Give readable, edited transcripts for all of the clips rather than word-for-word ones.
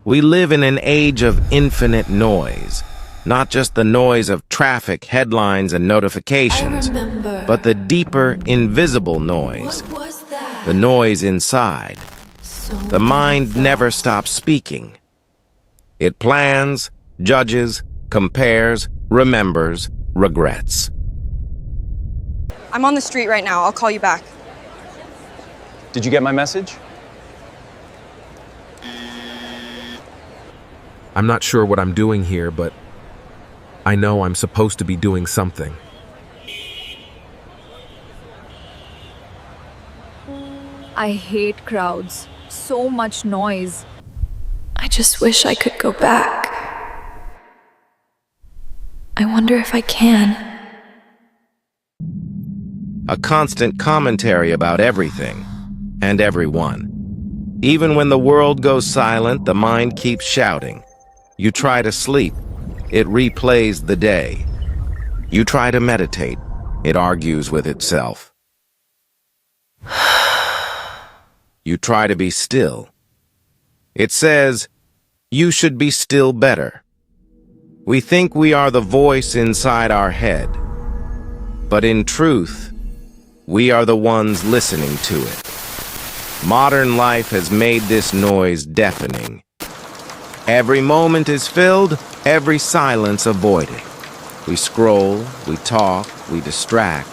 We live in an age of infinite noise, not just the noise of traffic, headlines, and notifications, but the deeper, invisible noise, the noise inside. The mind never stops speaking. It plans, judges, compares, remembers, regrets. I'm on the street right now. I'll call you back. Did you get my message? I'm not sure what I'm doing here, but I know I'm supposed to be doing something. I hate crowds. So much noise. I just wish I could go back. I wonder if I can. A constant commentary about everything and everyone. Even when the world goes silent, the mind keeps shouting. You try to sleep, it replays the day. You try to meditate, it argues with itself. You try to be still. It says, you should be still better. We think we are the voice inside our head, but in truth, we are the ones listening to it. Modern life has made this noise deafening. Every moment is filled, every silence avoided. We scroll, we talk, we distract.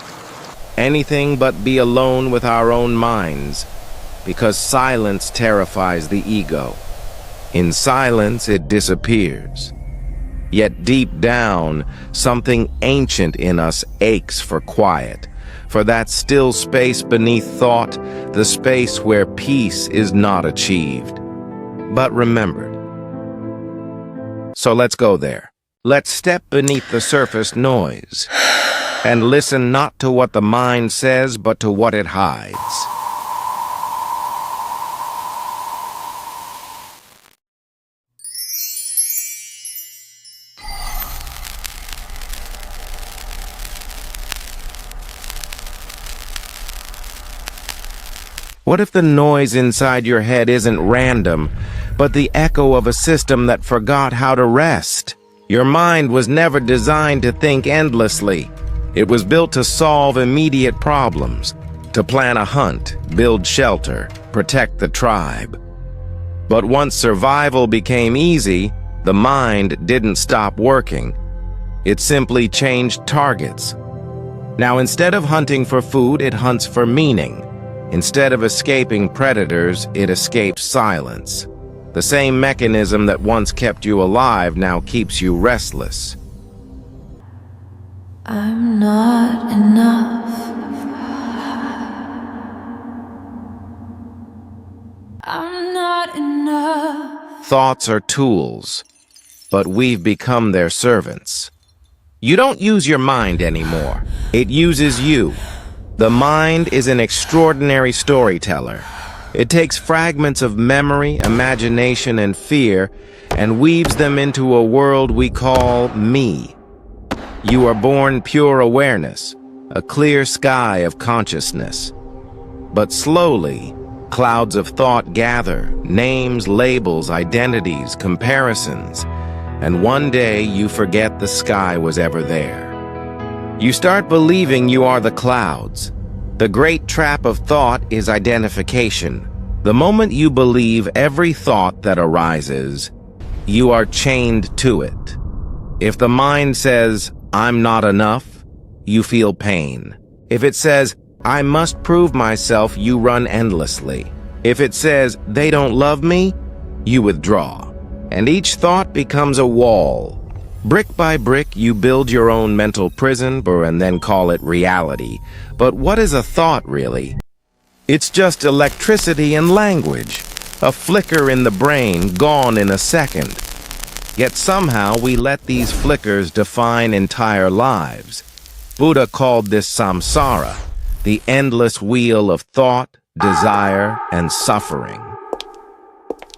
Anything but be alone with our own minds, because silence terrifies the ego. In silence, it disappears. Yet deep down, something ancient in us aches for quiet, for that still space beneath thought, the space where peace is not achieved, but remembered. So let's go there. Let's step beneath the surface noise and listen not to what the mind says, but to what it hides. What if the noise inside your head isn't random, but the echo of a system that forgot how to rest? Your mind was never designed to think endlessly. It was built to solve immediate problems, to plan a hunt, build shelter, protect the tribe. But once survival became easy, the mind didn't stop working. It simply changed targets. Now, instead of hunting for food, it hunts for meaning. Instead of escaping predators, it escapes silence. The same mechanism that once kept you alive now keeps you restless. I'm not enough. I'm not enough. Thoughts are tools, but we've become their servants. You don't use your mind anymore. It uses you. The mind is an extraordinary storyteller. It takes fragments of memory, imagination, and fear and weaves them into a world we call me. You are born pure awareness, a clear sky of consciousness. But slowly, clouds of thought gather, names, labels, identities, comparisons, and one day you forget the sky was ever there. You start believing you are the clouds. The great trap of thought is identification. The moment you believe every thought that arises, you are chained to it. If the mind says, I'm not enough, you feel pain. If it says, I must prove myself, you run endlessly. If it says, they don't love me, you withdraw. And each thought becomes a wall. Brick by brick, you build your own mental prison and then call it reality. But what is a thought, really? It's just electricity and language, a flicker in the brain, gone in a second. Yet somehow we let these flickers define entire lives. Buddha called this samsara, the endless wheel of thought, desire, and suffering.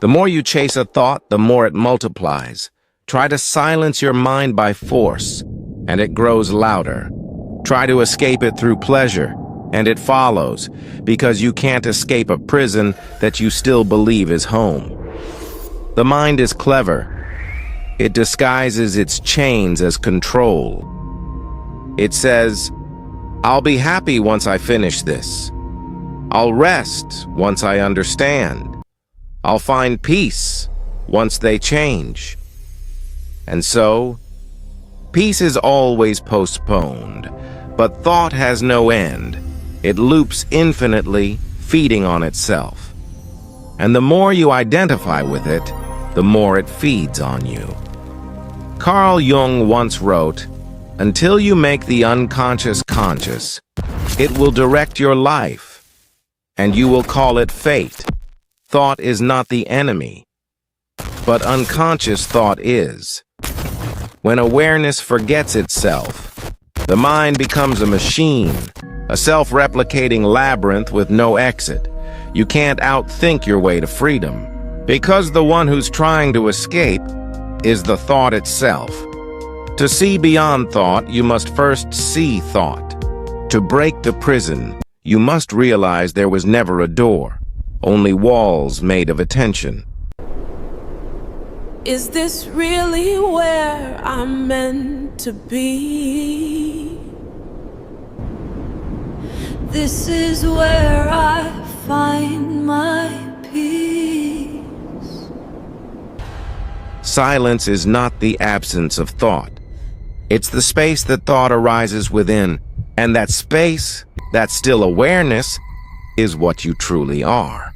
The more you chase a thought, the more it multiplies. Try to silence your mind by force, and it grows louder. Try to escape it through pleasure, and it follows, because you can't escape a prison that you still believe is home. The mind is clever. It disguises its chains as control. It says, "I'll be happy once I finish this. I'll rest once I understand. I'll find peace once they change." And so, peace is always postponed, but thought has no end. It loops infinitely, feeding on itself. And the more you identify with it, the more it feeds on you. Carl Jung once wrote, "Until you make the unconscious conscious, it will direct your life, and you will call it fate. Thought is not the enemy, but unconscious thought is." When awareness forgets itself, the mind becomes a machine, a self-replicating labyrinth with no exit. You can't outthink your way to freedom, because the one who's trying to escape is the thought itself. To see beyond thought, you must first see thought. To break the prison, you must realize there was never a door, only walls made of attention. Is this really where I'm meant to be? This is where I find my peace. Silence is not the absence of thought. It's the space that thought arises within, and that space, that still awareness, is what you truly are.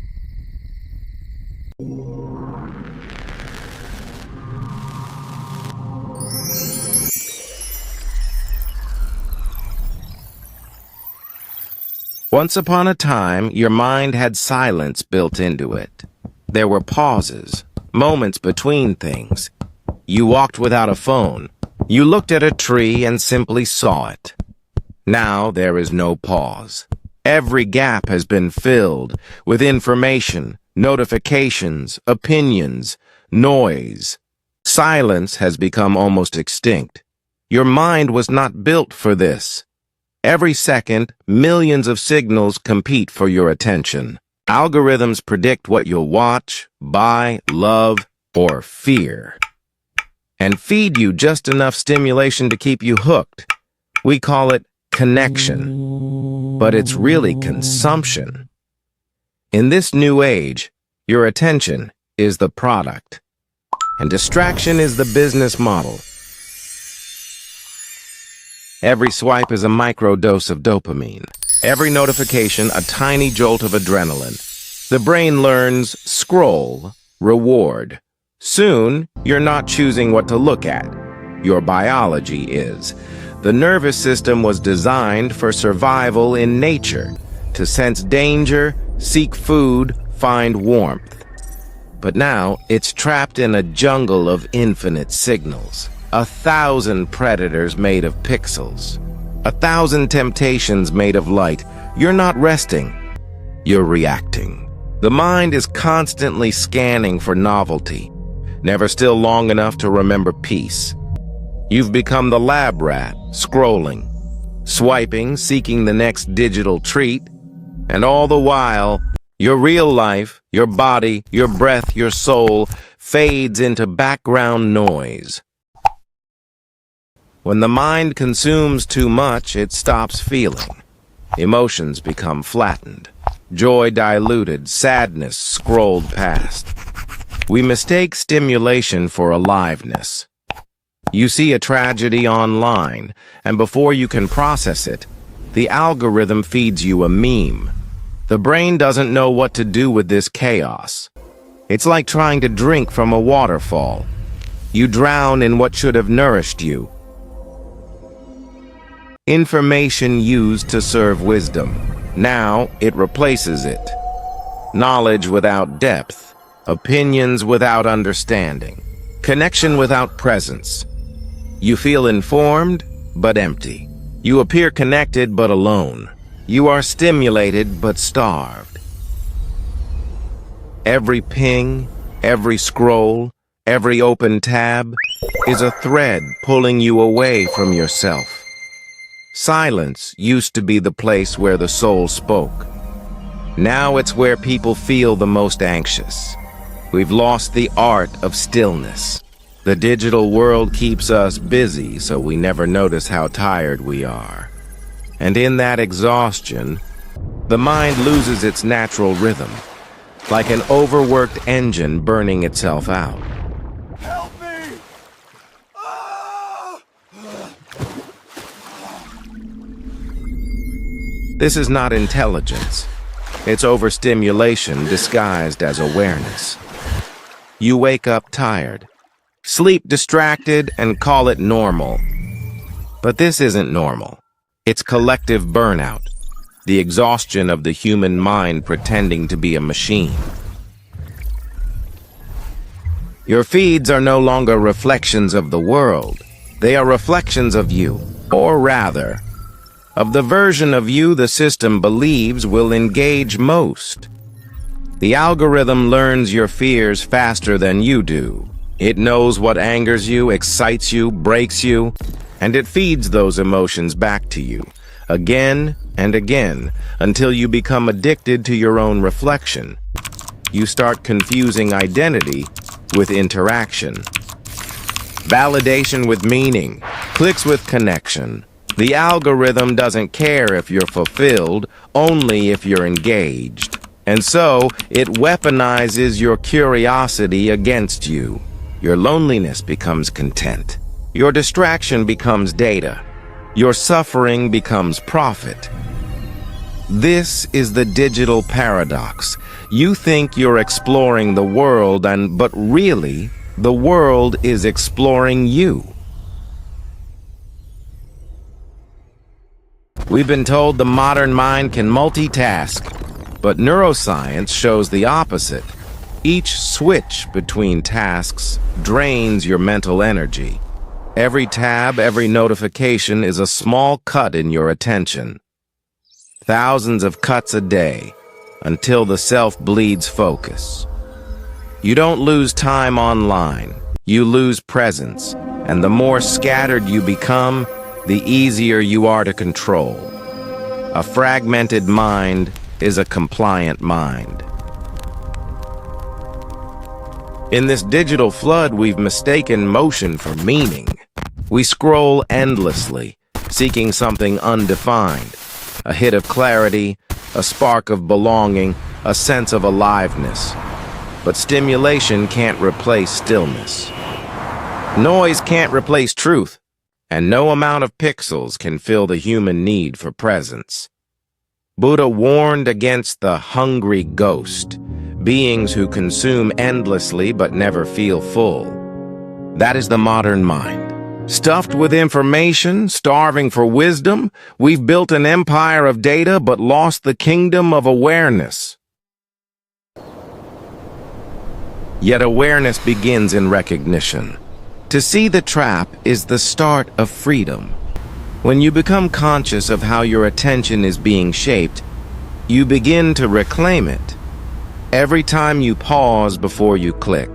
Once upon a time, your mind had silence built into it. There were pauses, moments between things. You walked without a phone. You looked at a tree and simply saw it. Now there is no pause. Every gap has been filled with information, notifications, opinions, noise. Silence has become almost extinct. Your mind was not built for this. Every second, millions of signals compete for your attention. Algorithms predict what you'll watch, buy, love, or fear, and feed you just enough stimulation to keep you hooked. We call it connection, but it's really consumption. In this new age, your attention is the product, and distraction is the business model. Every swipe is a microdose of dopamine. Every notification, a tiny jolt of adrenaline. The brain learns scroll, reward. Soon, you're not choosing what to look at. Your biology is. The nervous system was designed for survival in nature, to sense danger, seek food, find warmth. But now, it's trapped in a jungle of infinite signals. 1,000 predators made of pixels. 1,000 temptations made of light. You're not resting. You're reacting. The mind is constantly scanning for novelty, never still long enough to remember peace. You've become the lab rat, scrolling, swiping, seeking the next digital treat, and all the while, your real life, your body, your breath, your soul fades into background noise. When the mind consumes too much, it stops feeling. Emotions become flattened. Joy diluted, sadness scrolled past. We mistake stimulation for aliveness. You see a tragedy online, and before you can process it, the algorithm feeds you a meme. The brain doesn't know what to do with this chaos. It's like trying to drink from a waterfall. You drown in what should have nourished you. Information used to serve wisdom. Now it replaces it. Knowledge without depth. Opinions without understanding. Connection without presence. You feel informed, but empty. You appear connected, but alone. You are stimulated, but starved. Every ping, every scroll, every open tab is a thread pulling you away from yourself. Silence used to be the place where the soul spoke. Now it's where people feel the most anxious. We've lost the art of stillness. The digital world keeps us busy, so we never notice how tired we are. And in that exhaustion, the mind loses its natural rhythm, like an overworked engine burning itself out. Help me! Ah! This is not intelligence. It's overstimulation disguised as awareness. You wake up tired, sleep distracted, and call it normal. But this isn't normal. It's collective burnout, the exhaustion of the human mind pretending to be a machine. Your feeds are no longer reflections of the world. They are reflections of you, or rather, of the version of you the system believes will engage most. The algorithm learns your fears faster than you do. It knows what angers you, excites you, breaks you, and it feeds those emotions back to you, again and again, until you become addicted to your own reflection. You start confusing identity with interaction, validation with meaning, clicks with connection. The algorithm doesn't care if you're fulfilled, only if you're engaged. And so, it weaponizes your curiosity against you. Your loneliness becomes content. Your distraction becomes data. Your suffering becomes profit. This is the digital paradox. You think you're exploring the world, but really, the world is exploring you. We've been told the modern mind can multitask, but neuroscience shows the opposite. Each switch between tasks drains your mental energy. Every tab, every notification is a small cut in your attention. Thousands of cuts a day, until the self bleeds focus. You don't lose time online, you lose presence, and the more scattered you become, the easier you are to control. A fragmented mind is a compliant mind. In this digital flood, we've mistaken motion for meaning. We scroll endlessly, seeking something undefined, a hit of clarity, a spark of belonging, a sense of aliveness. But stimulation can't replace stillness. Noise can't replace truth, and no amount of pixels can fill the human need for presence. Buddha warned against the hungry ghost, beings who consume endlessly but never feel full. That is the modern mind. Stuffed with information, starving for wisdom, we've built an empire of data but lost the kingdom of awareness. Yet awareness begins in recognition. To see the trap is the start of freedom. When you become conscious of how your attention is being shaped, you begin to reclaim it. Every time you pause before you click,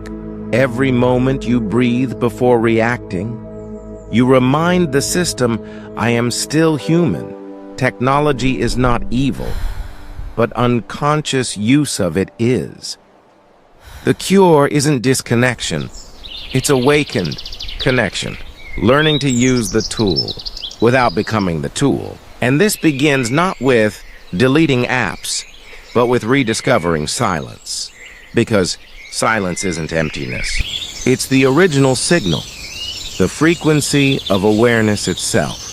every moment you breathe before reacting, you remind the system, I am still human. Technology is not evil, but unconscious use of it is. The cure isn't disconnection, it's awakened connection, learning to use the tool without becoming the tool. And this begins not with deleting apps, but with rediscovering silence. Because silence isn't emptiness. It's the original signal, the frequency of awareness itself.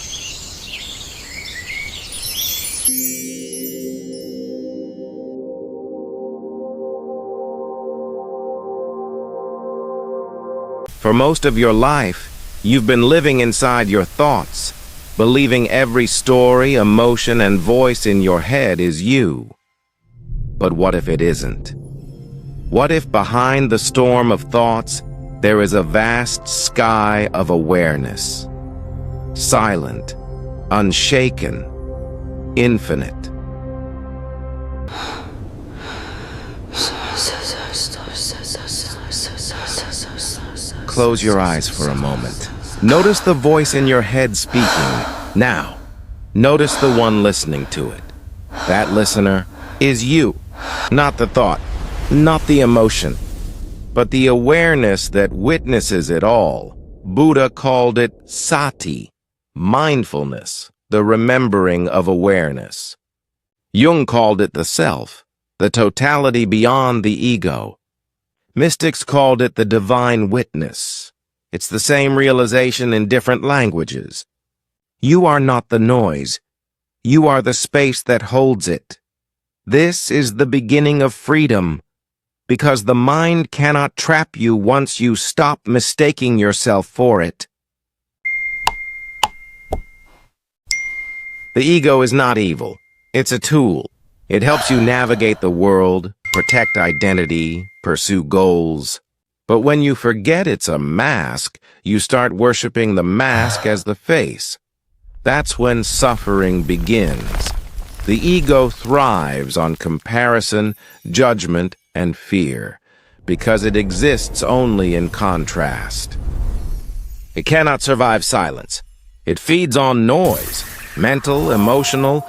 For most of your life, you've been living inside your thoughts, believing every story, emotion, and voice in your head is you. But what if it isn't? What if behind the storm of thoughts, there is a vast sky of awareness? Silent, unshaken, infinite. Close your eyes for a moment. Notice the voice in your head speaking. Now, notice the one listening to it. That listener is you, not the thought, not the emotion, but the awareness that witnesses it all. Buddha called it sati, mindfulness, the remembering of awareness. Jung called it the self, the totality beyond the ego. Mystics called it the divine witness. It's the same realization in different languages. You are not the noise. You are the space that holds it. This is the beginning of freedom, because the mind cannot trap you once you stop mistaking yourself for it. The ego is not evil. It's a tool. It helps you navigate the world, protect identity, pursue goals. But when you forget it's a mask, you start worshiping the mask as the face. That's when suffering begins. The ego thrives on comparison, judgment, and fear, because it exists only in contrast. It cannot survive silence. It feeds on noise, mental, emotional,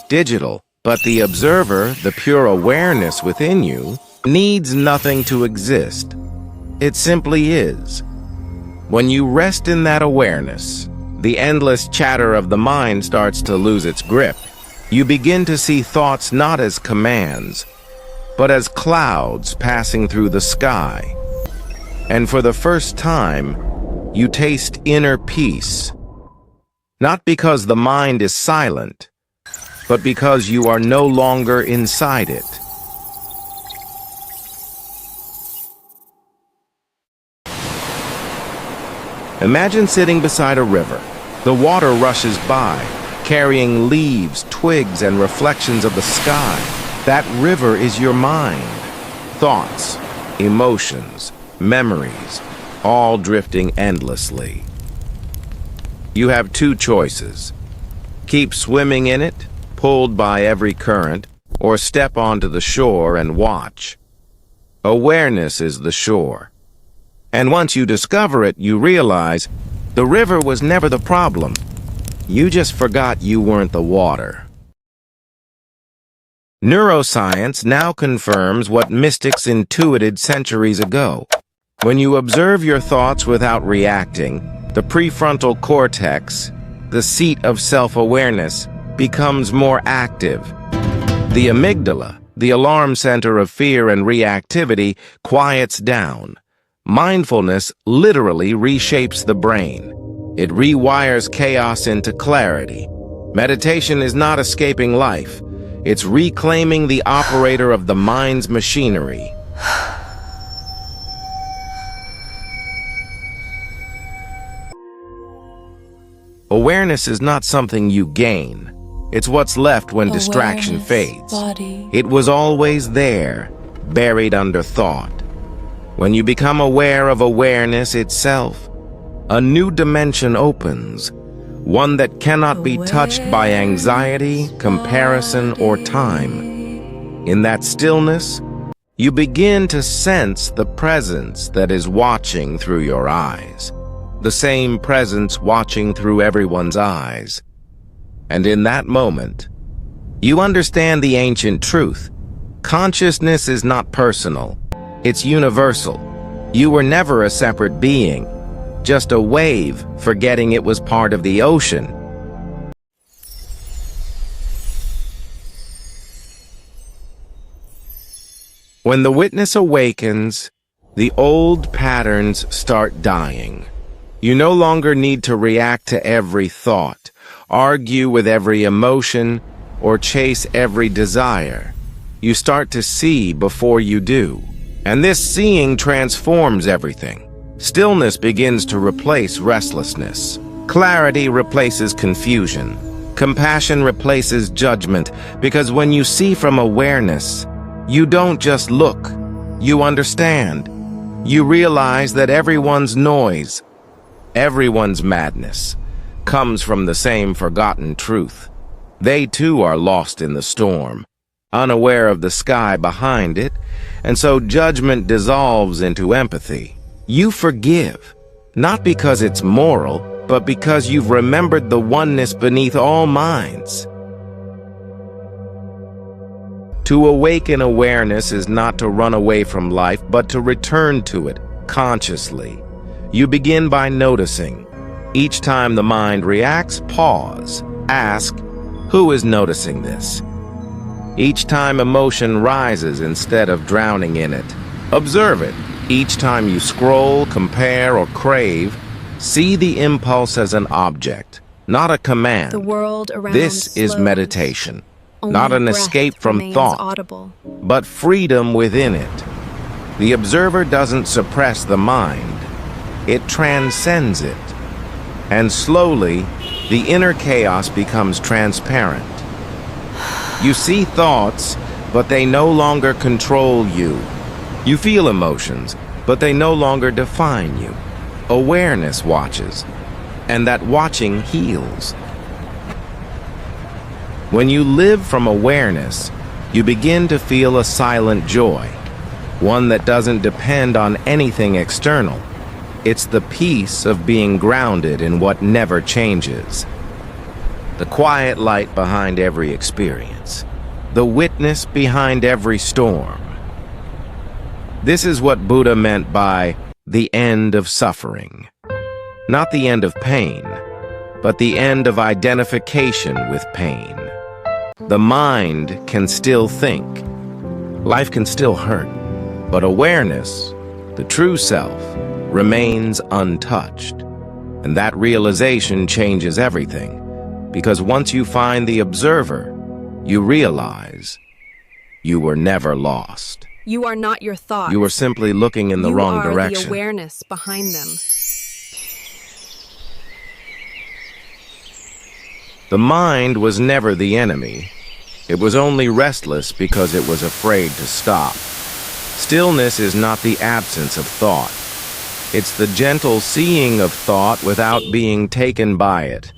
digital. But the observer, the pure awareness within you, needs nothing to exist. It simply is. When you rest in that awareness, the endless chatter of the mind starts to lose its grip. You begin to see thoughts not as commands, but as clouds passing through the sky. And for the first time, you taste inner peace. Not because the mind is silent, but because you are no longer inside it. Imagine sitting beside a river. The water rushes by, carrying leaves, twigs, and reflections of the sky. That river is your mind. Thoughts, emotions, memories, all drifting endlessly. You have two choices. Keep swimming in it, pulled by every current, or step onto the shore and watch. Awareness is the shore. And once you discover it, you realize the river was never the problem. You just forgot you weren't the water. Neuroscience now confirms what mystics intuited centuries ago. When you observe your thoughts without reacting, the prefrontal cortex, the seat of self-awareness, becomes more active. The amygdala, the alarm center of fear and reactivity, quiets down. Mindfulness literally reshapes the brain. It rewires chaos into clarity. Meditation is not escaping life. It's reclaiming the operator of the mind's machinery. Awareness is not something you gain. It's what's left when distraction fades. It was always there, buried under thought. When you become aware of awareness itself, a new dimension opens, one that cannot be touched by anxiety, comparison, or time. In that stillness, you begin to sense the presence that is watching through your eyes, the same presence watching through everyone's eyes. And in that moment, you understand the ancient truth. Consciousness is not personal. It's universal. You were never a separate being, just a wave forgetting it was part of the ocean. When the witness awakens, the old patterns start dying. You no longer need to react to every thought, argue with every emotion, or chase every desire. You start to see before you do. And this seeing transforms everything. Stillness begins to replace restlessness. Clarity replaces confusion. Compassion replaces judgment, because when you see from awareness, you don't just look, you understand. You realize that everyone's noise, everyone's madness, comes from the same forgotten truth. They too are lost in the storm, unaware of the sky behind it, and so judgment dissolves into empathy. You forgive, not because it's moral, but because you've remembered the oneness beneath all minds. To awaken awareness is not to run away from life, but to return to it consciously. You begin by noticing. Each time the mind reacts, pause. Ask, who is noticing this? Each time emotion rises instead of drowning in it, observe it. Each time you scroll, compare, or crave, see the impulse as an object, not a command. The world around This is slows. meditation, Only not an breath escape from remains thought, audible. but freedom within it. The observer doesn't suppress the mind, it transcends it. And slowly, the inner chaos becomes transparent. You see thoughts, but they no longer control you. You feel emotions, but they no longer define you. Awareness watches, and that watching heals. When you live from awareness, you begin to feel a silent joy, one that doesn't depend on anything external. It's the peace of being grounded in what never changes. The quiet light behind every experience. The witness behind every storm. This is what Buddha meant by the end of suffering. Not the end of pain, but the end of identification with pain. The mind can still think. Life can still hurt. But awareness, the true self, remains untouched. And that realization changes everything. Because once you find the observer, you realize you were never lost. You are not your thoughts. You were simply looking in the wrong direction. You are the awareness behind them. The mind was never the enemy. It was only restless because it was afraid to stop. Stillness is not the absence of thought. It's the gentle seeing of thought without being taken by it.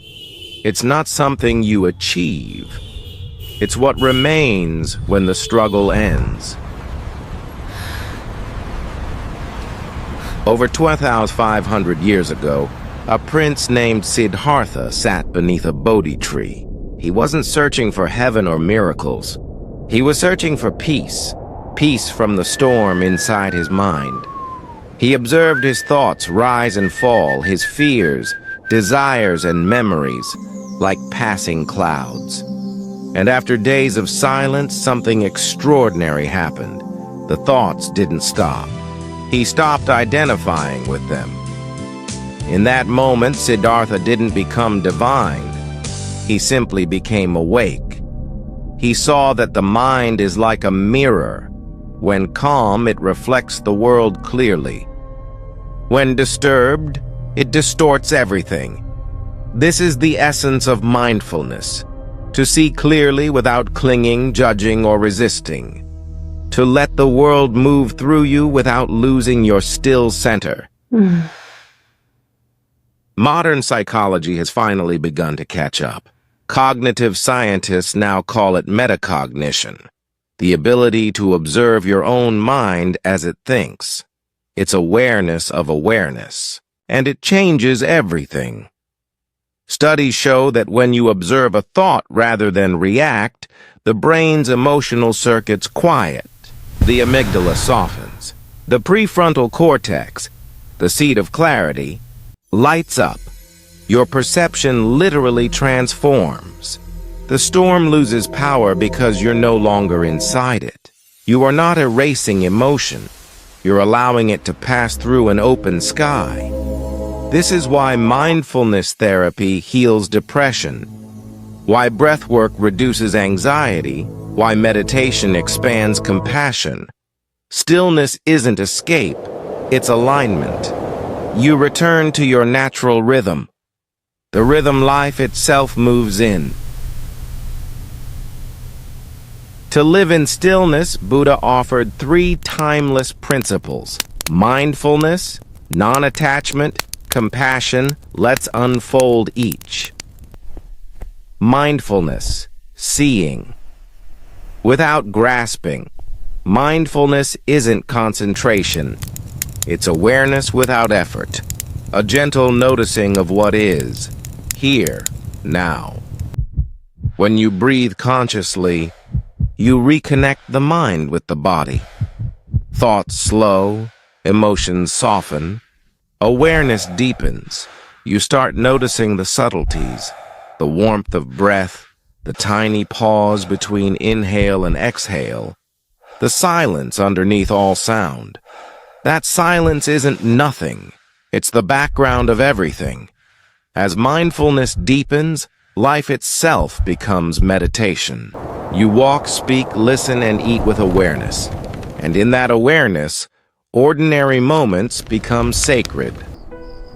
It's not something you achieve. It's what remains when the struggle ends. Over 12,500 years ago, a prince named Siddhartha sat beneath a Bodhi tree. He wasn't searching for heaven or miracles. He was searching for peace, peace from the storm inside his mind. He observed his thoughts rise and fall, his fears, desires, and memories, like passing clouds. And after days of silence, something extraordinary happened. The thoughts didn't stop. He stopped identifying with them. In that moment, Siddhartha didn't become divine. He simply became awake. He saw that the mind is like a mirror. When calm, it reflects the world clearly. When disturbed, it distorts everything. This is the essence of mindfulness. To see clearly without clinging, judging, or resisting. To let the world move through you without losing your still center. Modern psychology has finally begun to catch up. Cognitive scientists now call it metacognition, the ability to observe your own mind as it thinks. It's awareness of awareness, and it changes everything. Studies show that when you observe a thought rather than react, the brain's emotional circuits quiet. The amygdala softens. The prefrontal cortex, the seat of clarity, lights up. Your perception literally transforms. The storm loses power because you're no longer inside it. You are not erasing emotion. You're allowing it to pass through an open sky. This is why mindfulness therapy heals depression, why breathwork reduces anxiety, why meditation expands compassion. Stillness isn't escape, it's alignment. You return to your natural rhythm, the rhythm life itself moves in. To live in stillness, Buddha offered 3 timeless principles: mindfulness, non-attachment, compassion. Let's unfold each. Mindfulness, seeing. Without grasping. Mindfulness isn't concentration. It's awareness without effort. A gentle noticing of what is, here, now. When you breathe consciously, you reconnect the mind with the body. Thoughts slow, emotions soften, awareness deepens. You start noticing the subtleties, the warmth of breath, the tiny pause between inhale and exhale, the silence underneath all sound. That silence isn't nothing. It's the background of everything. As mindfulness deepens, life itself becomes meditation. You walk, speak, listen, and eat with awareness. And in that awareness, ordinary moments become sacred.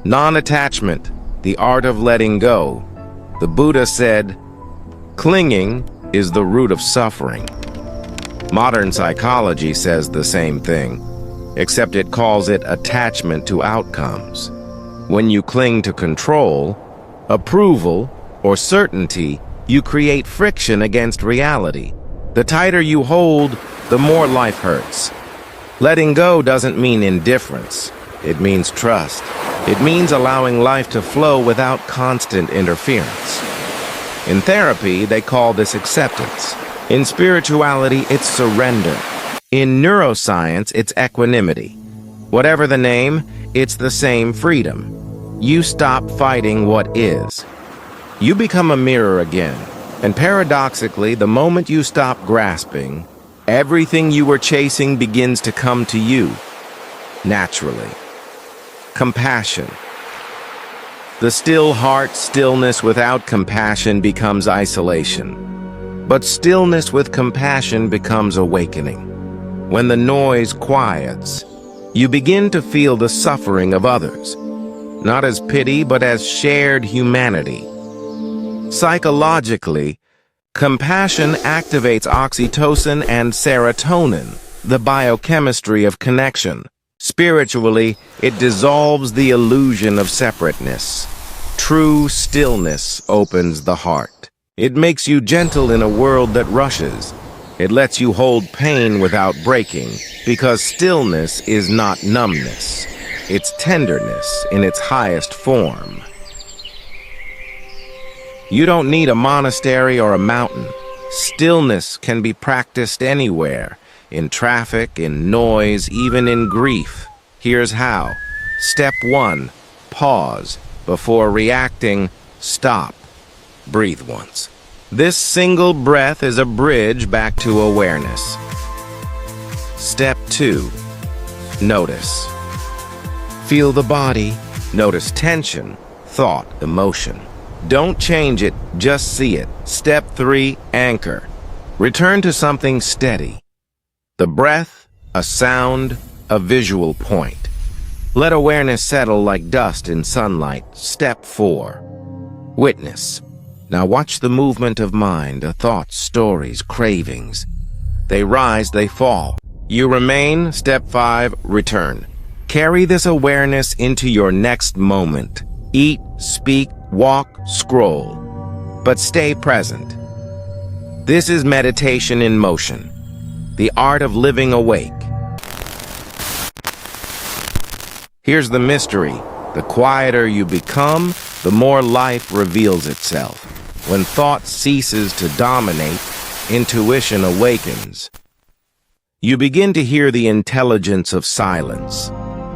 Non-attachment, the art of letting go. The Buddha said, "Clinging is the root of suffering." Modern psychology says the same thing, except it calls it attachment to outcomes. When you cling to control, approval, or certainty, you create friction against reality. The tighter you hold, the more life hurts. Letting go doesn't mean indifference. It means trust. It means allowing life to flow without constant interference. In therapy, they call this acceptance. In spirituality, it's surrender. In neuroscience, it's equanimity. Whatever the name, it's the same freedom. You stop fighting what is. You become a mirror again. And paradoxically, the moment you stop grasping, everything you were chasing begins to come to you, naturally. Compassion. The still heart stillness without compassion becomes isolation. But stillness with compassion becomes awakening. When the noise quiets, you begin to feel the suffering of others, not as pity, but as shared humanity. Psychologically, compassion activates oxytocin and serotonin, the biochemistry of connection. Spiritually, it dissolves the illusion of separateness. True stillness opens the heart. It makes you gentle in a world that rushes. It lets you hold pain without breaking, because stillness is not numbness. It's tenderness in its highest form. You don't need a monastery or a mountain. Stillness can be practiced anywhere, in traffic, in noise, even in grief. Here's how. Step 1, pause. Before reacting, stop. Breathe once. This single breath is a bridge back to awareness. Step 2, notice. Feel the body. Notice tension, thought, emotion. Don't change it, just see it. Step 3, anchor. Return to something steady. The breath, a sound, a visual point. Let awareness settle like dust in sunlight. Step 4, witness. Now watch the movement of mind, the thoughts, stories, cravings. They rise, they fall. You remain. Step 5, return. Carry this awareness into your next moment. Eat, speak, walk, scroll. But stay present. This is meditation in motion. The art of living awake. Here's the mystery. The quieter you become, the more life reveals itself. When thought ceases to dominate, intuition awakens. You begin to hear the intelligence of silence,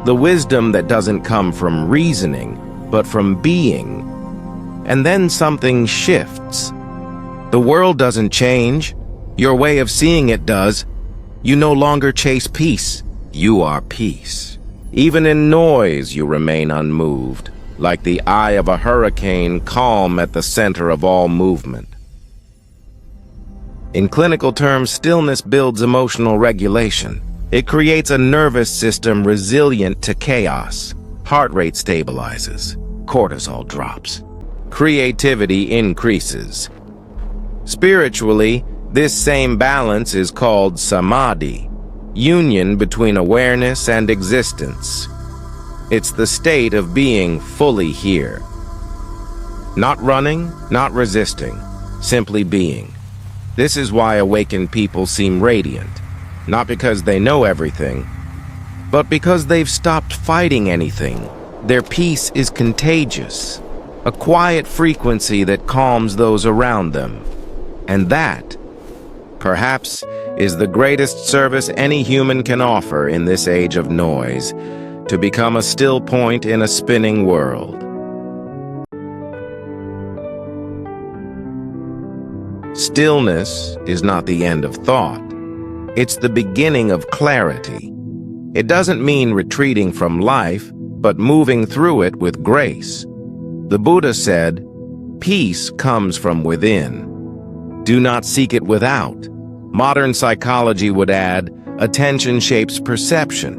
the wisdom that doesn't come from reasoning, but from being. And then something shifts. The world doesn't change. Your way of seeing it does. You no longer chase peace. You are peace. Even in noise, you remain unmoved, like the eye of a hurricane, calm at the center of all movement. In clinical terms, stillness builds emotional regulation. It creates a nervous system resilient to chaos. Heart rate stabilizes. Cortisol drops. Creativity increases. Spiritually, this same balance is called samadhi, union between awareness and existence. It's the state of being fully here. Not running, not resisting, simply being. This is why awakened people seem radiant, not because they know everything, but because they've stopped fighting anything. Their peace is contagious, a quiet frequency that calms those around them. And that, perhaps, is the greatest service any human can offer in this age of noise, to become a still point in a spinning world. Stillness is not the end of thought. It's the beginning of clarity. It doesn't mean retreating from life, but moving through it with grace. The Buddha said, "Peace comes from within. Do not seek it without." Modern psychology would add, "Attention shapes perception.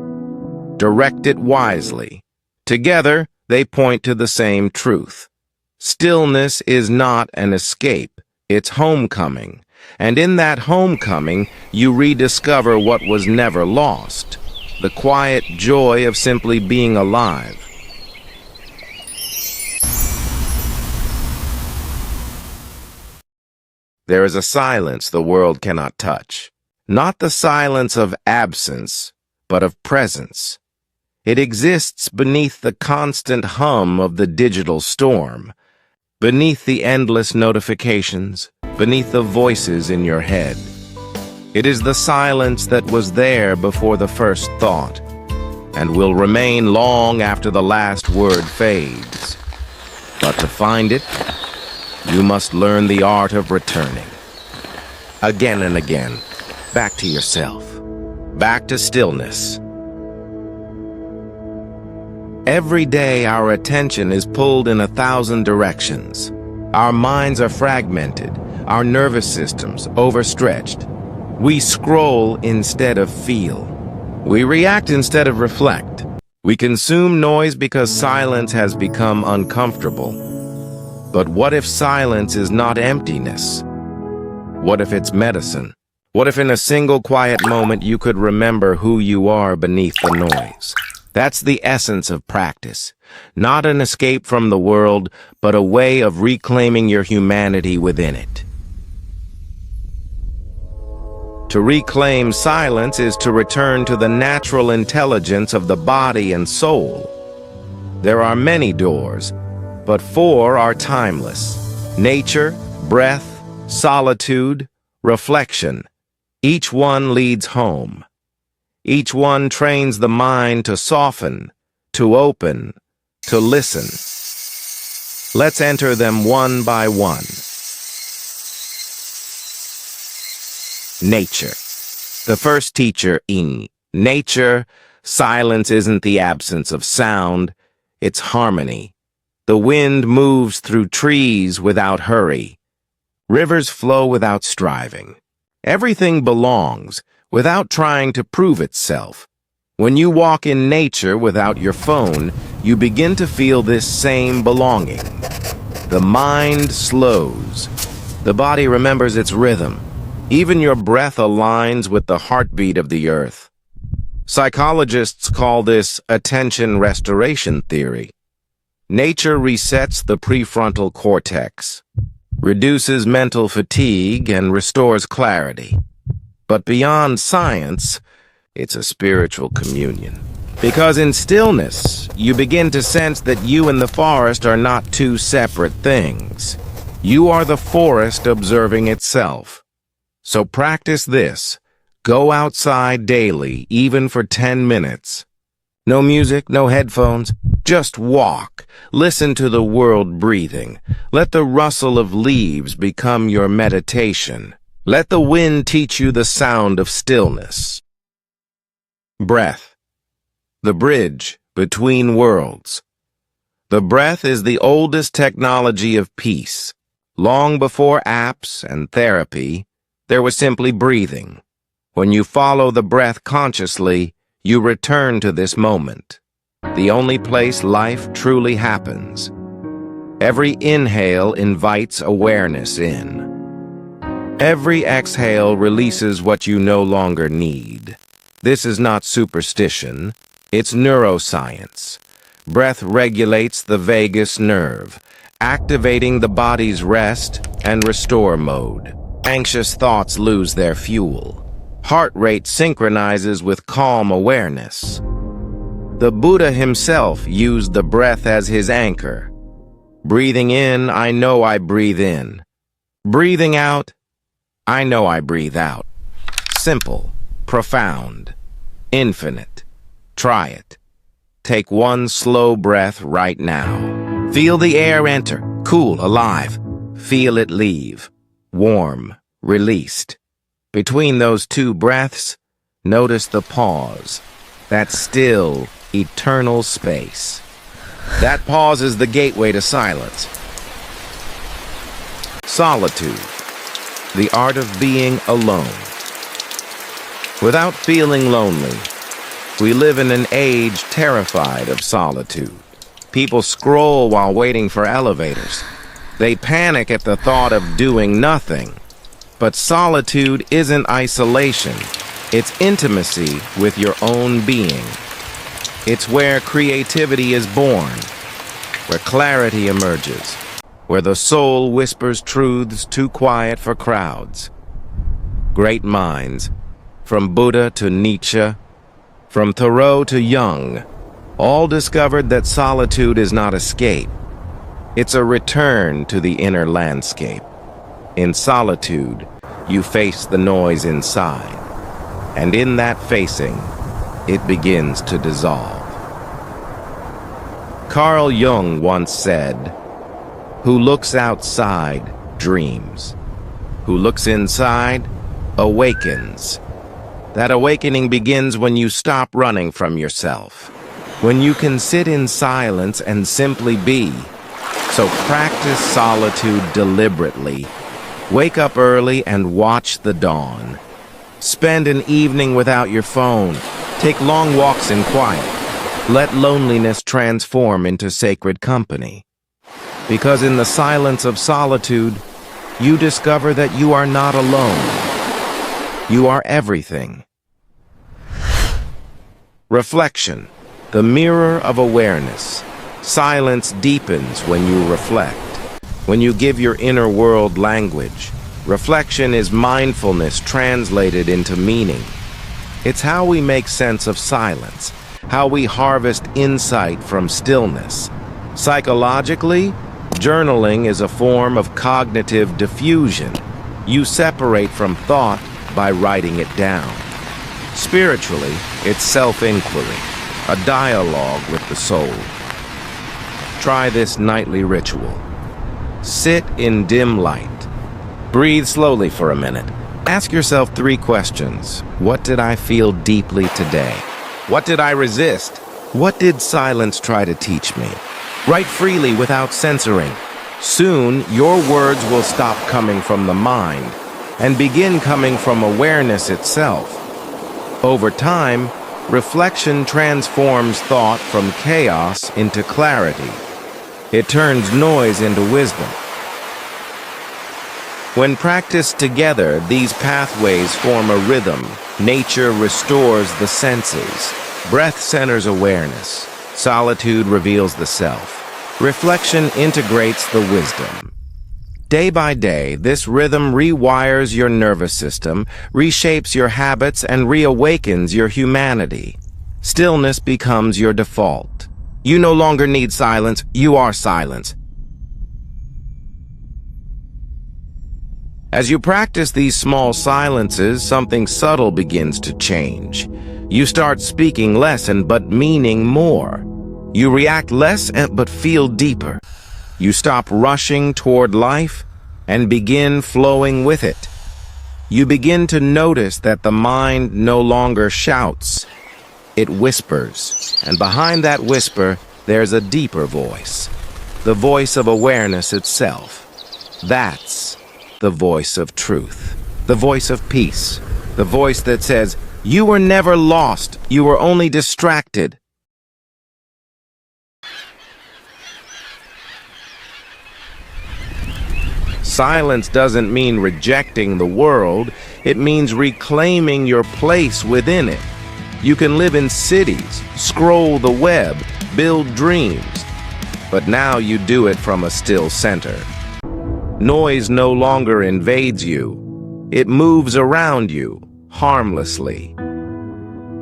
Direct it wisely." Together, they point to the same truth. Stillness is not an escape. It's homecoming, and in that homecoming, you rediscover what was never lost, the quiet joy of simply being alive. There is a silence the world cannot touch, not the silence of absence, but of presence. It exists beneath the constant hum of the digital storm, beneath the endless notifications, beneath the voices in your head. It is the silence that was there before the first thought, and will remain long after the last word fades. But to find it, you must learn the art of returning. Again and again, back to yourself, back to stillness. Every day our attention is pulled in 1,000 directions. Our minds are fragmented, our nervous systems overstretched. We scroll instead of feel. We react instead of reflect. We consume noise because silence has become uncomfortable. But what if silence is not emptiness? What if it's medicine? What if in a single quiet moment you could remember who you are beneath the noise? That's the essence of practice. Not an escape from the world, but a way of reclaiming your humanity within it. To reclaim silence is to return to the natural intelligence of the body and soul. There are many doors, but 4 are timeless: nature, breath, solitude, reflection. Each one leads home. Each one trains the mind to soften, to open, to listen. Let's enter them one by one. Nature. The first teacher, Jung. Nature, silence isn't the absence of sound, it's harmony. The wind moves through trees without hurry. Rivers flow without striving. Everything belongs, without trying to prove itself. When you walk in nature without your phone, you begin to feel this same belonging. The mind slows. The body remembers its rhythm. Even your breath aligns with the heartbeat of the earth. Psychologists call this attention restoration theory. Nature resets the prefrontal cortex, reduces mental fatigue, and restores clarity. But beyond science, it's a spiritual communion. Because in stillness, you begin to sense that you and the forest are not two separate things. You are the forest observing itself. So practice this. Go outside daily, even for 10 minutes. No music, no headphones. Just walk. Listen to the world breathing. Let the rustle of leaves become your meditation. Let the wind teach you the sound of stillness. Breath. The bridge between worlds. The breath is the oldest technology of peace. Long before apps and therapy, there was simply breathing. When you follow the breath consciously, you return to this moment, the only place life truly happens. Every inhale invites awareness in. Every exhale releases what you no longer need. This is not superstition, it's neuroscience. Breath regulates the vagus nerve, activating the body's rest and restore mode. Anxious thoughts lose their fuel. Heart rate synchronizes with calm awareness. The Buddha himself used the breath as his anchor. Breathing in, I know I breathe in. Breathing out, I know I breathe out. Simple, profound, infinite. Try it. Take one slow breath right now. Feel the air enter, cool, alive. Feel it leave, warm, released. Between those two breaths, notice the pause, that still, eternal space. That pause is the gateway to silence. Solitude, the art of being alone. Without feeling lonely, we live in an age terrified of solitude. People scroll while waiting for elevators. They panic at the thought of doing nothing. But solitude isn't isolation. It's intimacy with your own being. It's where creativity is born, where clarity emerges, where the soul whispers truths too quiet for crowds. Great minds, from Buddha to Nietzsche, from Thoreau to Jung, all discovered that solitude is not escape. It's a return to the inner landscape. In solitude, you face the noise inside, and in that facing, it begins to dissolve. Carl Jung once said, "Who looks outside dreams. Who looks inside awakens." That awakening begins when you stop running from yourself, when you can sit in silence and simply be. So practice solitude deliberately. Wake up early and watch the dawn. Spend an evening without your phone. Take long walks in quiet. Let loneliness transform into sacred company. Because in the silence of solitude, you discover that you are not alone. You are everything. Reflection, the mirror of awareness. Silence deepens when you reflect, when you give your inner world language. Reflection is mindfulness translated into meaning. It's how we make sense of silence, how we harvest insight from stillness. Psychologically, journaling is a form of cognitive diffusion. You separate from thought by writing it down. Spiritually, it's self-inquiry, a dialogue with the soul. Try this nightly ritual. Sit in dim light. Breathe slowly for a minute. Ask yourself 3 questions. What did I feel deeply today? What did I resist? What did silence try to teach me? Write freely without censoring. Soon, your words will stop coming from the mind and begin coming from awareness itself. Over time, reflection transforms thought from chaos into clarity. It turns noise into wisdom. When practiced together, these pathways form a rhythm. Nature restores the senses. Breath centers awareness. Solitude reveals the self. Reflection integrates the wisdom. Day by day, this rhythm rewires your nervous system, reshapes your habits, and reawakens your humanity. Stillness becomes your default. You no longer need silence, you are silence. As you practice these small silences, something subtle begins to change. You start speaking less but meaning more. You react less but feel deeper. You stop rushing toward life and begin flowing with it. You begin to notice that the mind no longer shouts. It whispers, and behind that whisper, there's a deeper voice, the voice of awareness itself. That's the voice of truth, the voice of peace, the voice that says, "You were never lost, you were only distracted." Silence doesn't mean rejecting the world, it means reclaiming your place within it. You can live in cities, scroll the web, build dreams, but now you do it from a still center. Noise no longer invades you. It moves around you, harmlessly.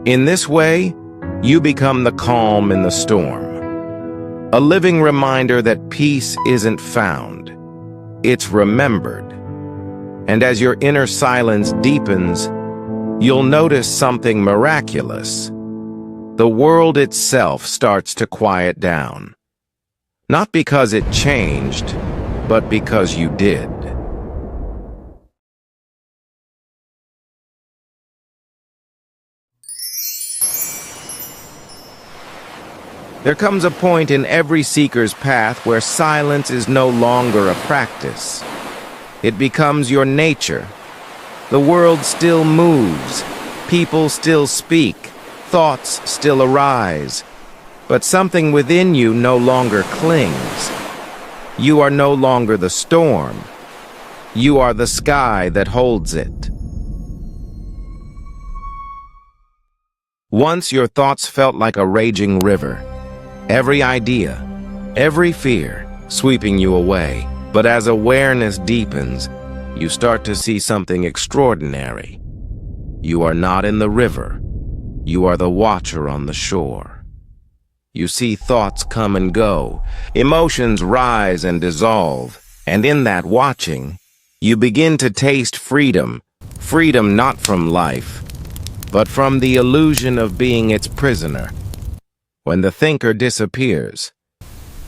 In this way, you become the calm in the storm. A living reminder that peace isn't found, it's remembered. And as your inner silence deepens, you'll notice something miraculous. The world itself starts to quiet down. Not because it changed, but because you did. There comes a point in every seeker's path where silence is no longer a practice. It becomes your nature. The world still moves, people still speak, thoughts still arise, but something within you no longer clings. You are no longer the storm. You are the sky that holds it. Once your thoughts felt like a raging river. Every idea, every fear sweeping you away. But as awareness deepens, you start to see something extraordinary. You are not in the river. You are the watcher on the shore. You see thoughts come and go, emotions rise and dissolve, and in that watching, you begin to taste freedom. Freedom not from life, but from the illusion of being its prisoner. When the thinker disappears,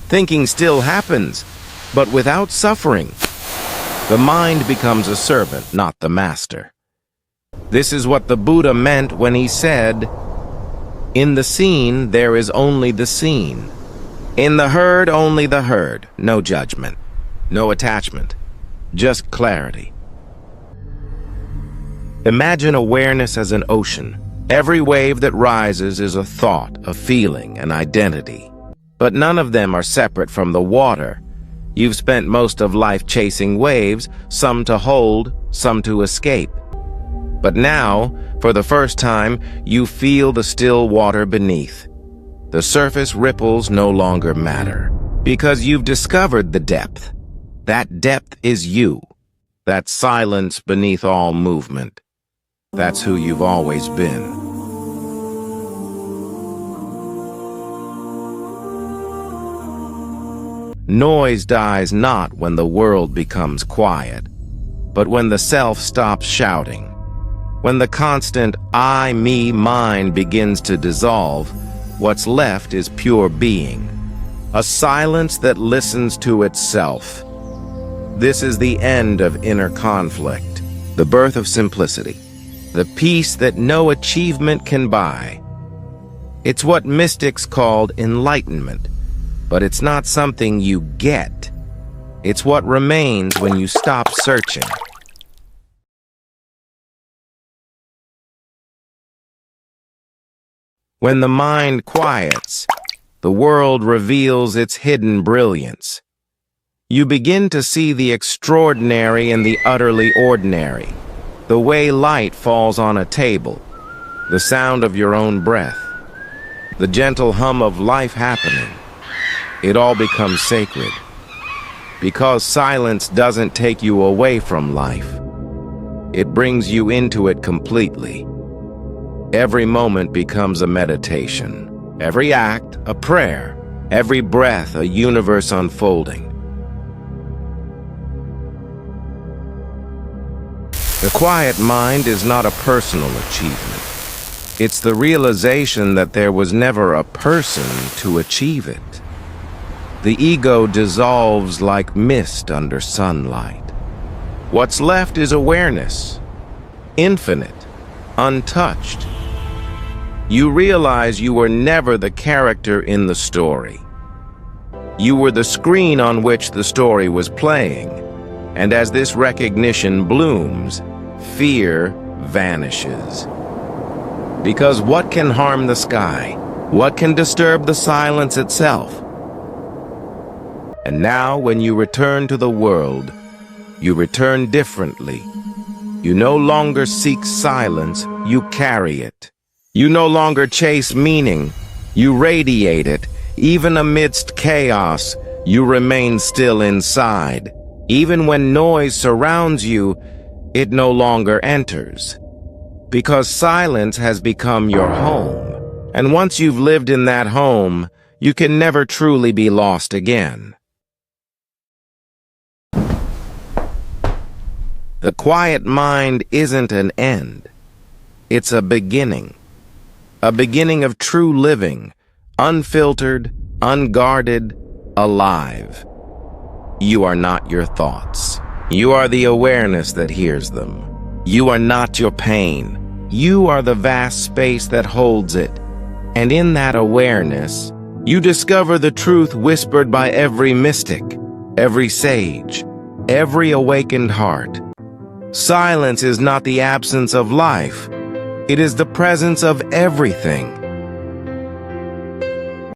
thinking still happens, but without suffering. The mind becomes a servant, not the master. This is what the Buddha meant when he said, "In the seen, there is only the seen. In the heard, only the heard. No judgment, no attachment, just clarity." Imagine awareness as an ocean. Every wave that rises is a thought, a feeling, an identity. But none of them are separate from the water. You've spent most of life chasing waves, some to hold, some to escape. But now, for the first time, you feel the still water beneath. The surface ripples no longer matter, because you've discovered the depth. That depth is you. That silence beneath all movement. That's who you've always been. Noise dies not when the world becomes quiet, but when the self stops shouting. When the constant I, me, mine begins to dissolve, what's left is pure being. A silence that listens to itself. This is the end of inner conflict, the birth of simplicity. The peace that no achievement can buy. It's what mystics called enlightenment, but it's not something you get. It's what remains when you stop searching. When the mind quiets, the world reveals its hidden brilliance. You begin to see the extraordinary in the utterly ordinary. The way light falls on a table, the sound of your own breath, the gentle hum of life happening. It all becomes sacred. Because silence doesn't take you away from life. It brings you into it completely. Every moment becomes a meditation. Every act, a prayer. Every breath, a universe unfolding. The quiet mind is not a personal achievement. It's the realization that there was never a person to achieve it. The ego dissolves like mist under sunlight. What's left is awareness, infinite, untouched. You realize you were never the character in the story. You were the screen on which the story was playing. And as this recognition blooms, fear vanishes. Because what can harm the sky? What can disturb the silence itself? And now, when you return to the world, you return differently. You no longer seek silence, you carry it. You no longer chase meaning, you radiate it. Even amidst chaos, you remain still inside. Even when noise surrounds you, it no longer enters. Because silence has become your home. And once you've lived in that home, you can never truly be lost again. The quiet mind isn't an end. It's a beginning of true living, unfiltered, unguarded, alive. You are not your thoughts. You are the awareness that hears them. You are not your pain. You are the vast space that holds it. And in that awareness, you discover the truth whispered by every mystic, every sage, every awakened heart. Silence is not the absence of life. It is the presence of everything.